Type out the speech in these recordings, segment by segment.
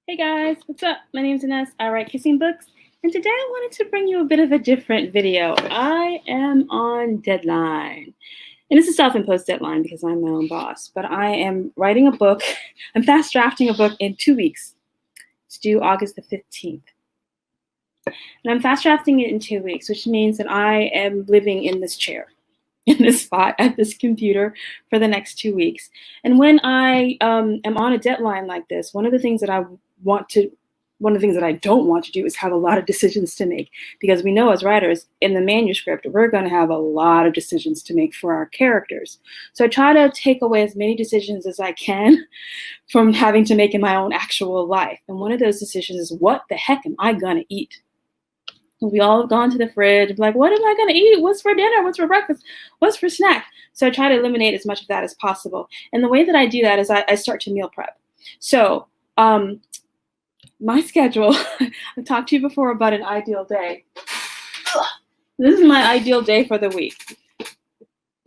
Hey guys, what's up? My name's Ines. I write kissing books, and today I wanted to bring you a bit of a different video. I am on deadline, and it's a self-imposed deadline because I'm my own boss, but I am writing a book. I'm fast drafting a book in 2 weeks. It's due August the 15th. And I'm fast drafting it in 2 weeks, which means that I am living in this chair, in this spot at this computer for the next 2 weeks. And when I am on a deadline like this, one of the things that I don't want to do is have a lot of decisions to make, because we know as writers in the manuscript, we're going to have a lot of decisions to make for our characters. So I try to take away as many decisions as I can from having to make in my own actual life. And one of those decisions is, what the heck am I going to eat? We all have gone to the fridge, like, what am I going to eat? What's for dinner? What's for breakfast? What's for snack? So I try to eliminate as much of that as possible. And the way that I do that is I start to meal prep. So my schedule, I've talked to you before about an ideal day. This is my ideal day for the week.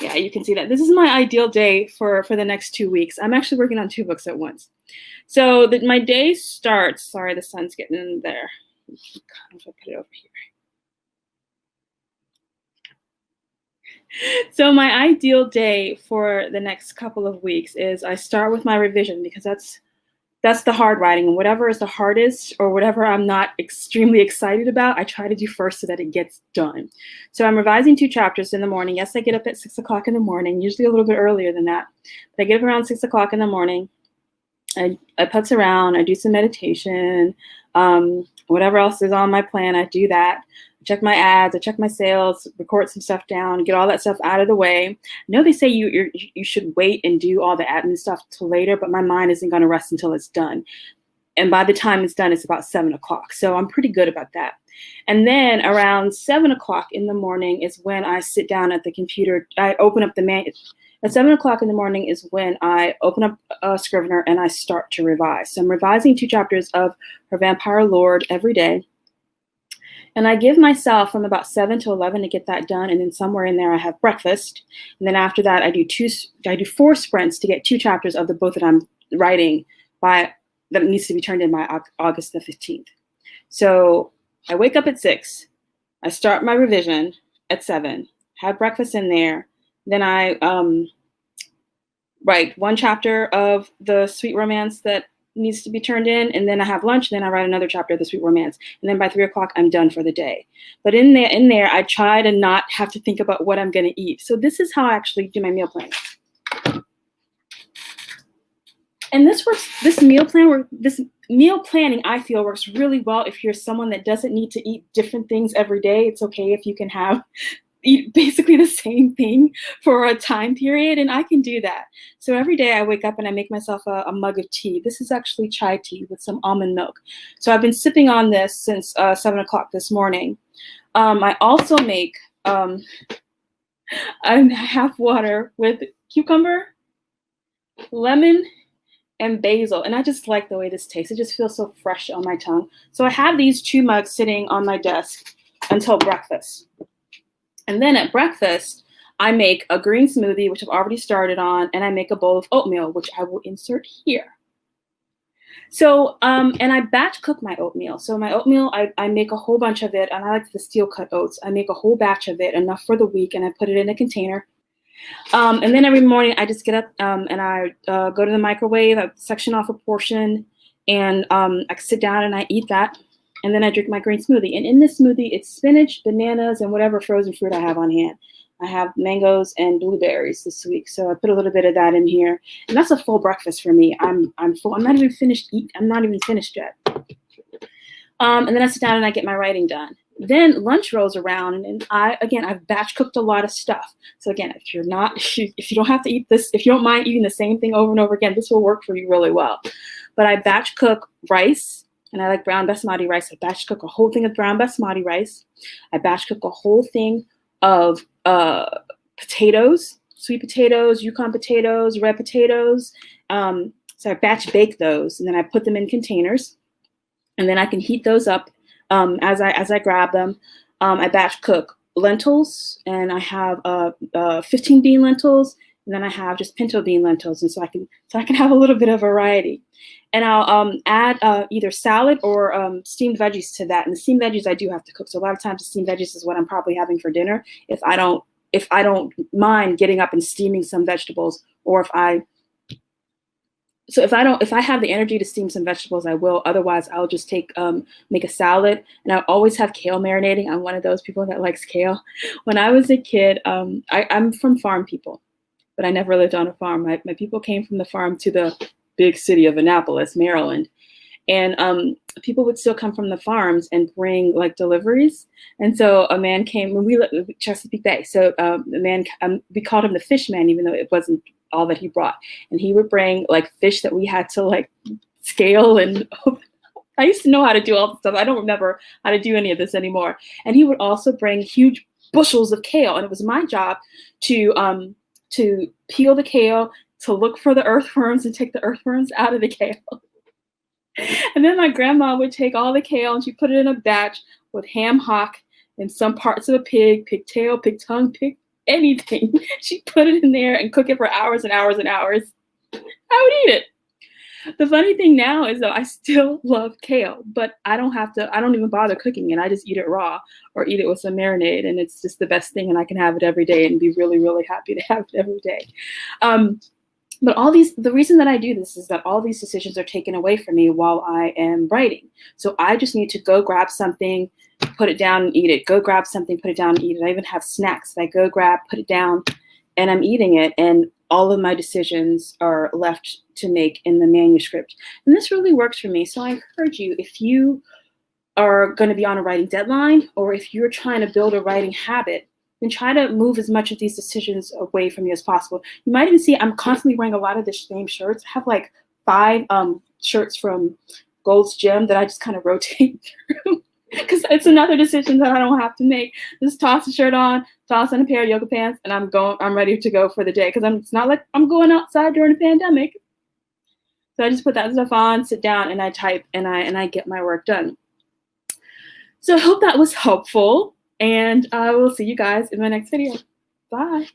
Yeah, you can see that. This is my ideal day for the next 2 weeks. I'm actually working on 2 books at once. So my day starts, sorry, the sun's getting in there. If I put it over here. So my ideal day for the next couple of weeks is I start with my revision, because that's the hard writing, and whatever is the hardest or whatever I'm not extremely excited about, I try to do first so that it gets done. So I'm revising 2 chapters in the morning. Yes, I get up at 6 o'clock in the morning, usually a little bit earlier than that. But I get up around 6 o'clock in the morning. I putz around, I do some meditation, whatever else is on my plan, I do that. I check my ads, I check my sales, record some stuff down, get all that stuff out of the way. I know they say you should wait and do all the admin stuff till later, but my mind isn't going to rest until it's done. And by the time it's done, it's about 7 o'clock. So I'm pretty good about that. And then around 7 o'clock in the morning is when I sit down at the computer. I open up At 7 o'clock in the morning is when I open up a Scrivener and I start to revise. So I'm revising 2 chapters of Her Vampire Lord every day. And I give myself from about 7 to 11 to get that done. And then somewhere in there, I have breakfast. And then after that, I do 4 sprints to get 2 chapters of the book that I'm writing that needs to be turned in by August the 15th. So I wake up at 6. I start my revision at 7, have breakfast in there. Then I write 1 chapter of the sweet romance that needs to be turned in, and then I have lunch, and then I write another chapter of the sweet romance. And then by 3 o'clock, I'm done for the day. But in there, I try to not have to think about what I'm going to eat. So this is how I actually do my meal planning. And this meal planning, I feel, works really well if you're someone that doesn't need to eat different things every day. It's okay if you can eat basically the same thing for a time period, and I can do that. So every day I wake up and I make myself a mug of tea. This is actually chai tea with some almond milk. So I've been sipping on this since 7 o'clock this morning. I also make I have water with cucumber, lemon, and basil, and I just like the way this tastes. It just feels so fresh on my tongue. So I have these 2 mugs sitting on my desk until breakfast. And then at breakfast, I make a green smoothie, which I've already started on, and I make a bowl of oatmeal, which I will insert here. So, and I batch cook my oatmeal. So my oatmeal, I make a whole bunch of it, and I like the steel cut oats. I make a whole batch of it, enough for the week, and I put it in a container. And then every morning I just get up and I go to the microwave, I section off a portion, and I sit down and I eat that. And then I drink my green smoothie. And in this smoothie, it's spinach, bananas, and whatever frozen fruit I have on hand. I have mangoes and blueberries this week, so I put a little bit of that in here. And that's a full breakfast for me. I'm full. I'm not even finished yet. And then I sit down and I get my writing done. Then lunch rolls around, and I've batch cooked a lot of stuff. So again, if you don't have to eat this, if you don't mind eating the same thing over and over again, this will work for you really well. But I batch cook rice. And I like brown basmati rice. I batch cook a whole thing of brown basmati rice. I batch cook a whole thing of potatoes, sweet potatoes, Yukon potatoes, red potatoes. So I batch bake those, and then I put them in containers. And then I can heat those up as I grab them. I batch cook lentils, and I have 15 bean lentils, and then I have just pinto bean lentils, and so I can have a little bit of variety. and I'll add either salad or steamed veggies to that. And the steamed veggies I do have to cook. So a lot of times the steamed veggies is what I'm probably having for dinner if I don't mind getting up and steaming some vegetables, or if I have the energy to steam some vegetables, I will. Otherwise, I'll just make a salad. And I always have kale marinating. I'm one of those people that likes kale. When I was a kid, I'm from farm people, but I never lived on a farm. My people came from the farm to the big city of Annapolis, Maryland. And people would still come from the farms and bring like deliveries. And so a man came when we lived in Chesapeake Bay. So the man, we called him the fish man, even though it wasn't all that he brought. And he would bring like fish that we had to like scale. And I used to know how to do all the stuff. I don't remember how to do any of this anymore. And he would also bring huge bushels of kale. And it was my job to peel the kale, to look for the earthworms and take the earthworms out of the kale. And then my grandma would take all the kale and she put it in a batch with ham hock and some parts of a pig, pig tail, pig tongue, pig anything. She put it in there and cook it for hours and hours and hours. I would eat it. The funny thing now is though I still love kale, but I don't even bother cooking it. I just eat it raw or eat it with some marinade, and it's just the best thing, and I can have it every day and be really, really happy to have it every day. But the reason that I do this is that all these decisions are taken away from me while I am writing. So I just need to go grab something, put it down and eat it. Go grab something, put it down and eat it. I even have snacks that I go grab, put it down, and I'm eating it. And all of my decisions are left to make in the manuscript. And this really works for me. So I encourage you, if you are going to be on a writing deadline, or if you're trying to build a writing habit, then try to move as much of these decisions away from you as possible. You might even see I'm constantly wearing a lot of the same shirts. I have like 5 shirts from Gold's Gym that I just kind of rotate through because it's another decision that I don't have to make. Just toss the shirt on, toss on a pair of yoga pants, and I'm ready to go for the day because it's not like I'm going outside during a pandemic. So I just put that stuff on, sit down, and I type, and I get my work done. So I hope that was helpful. And I will see you guys in my next video. Bye.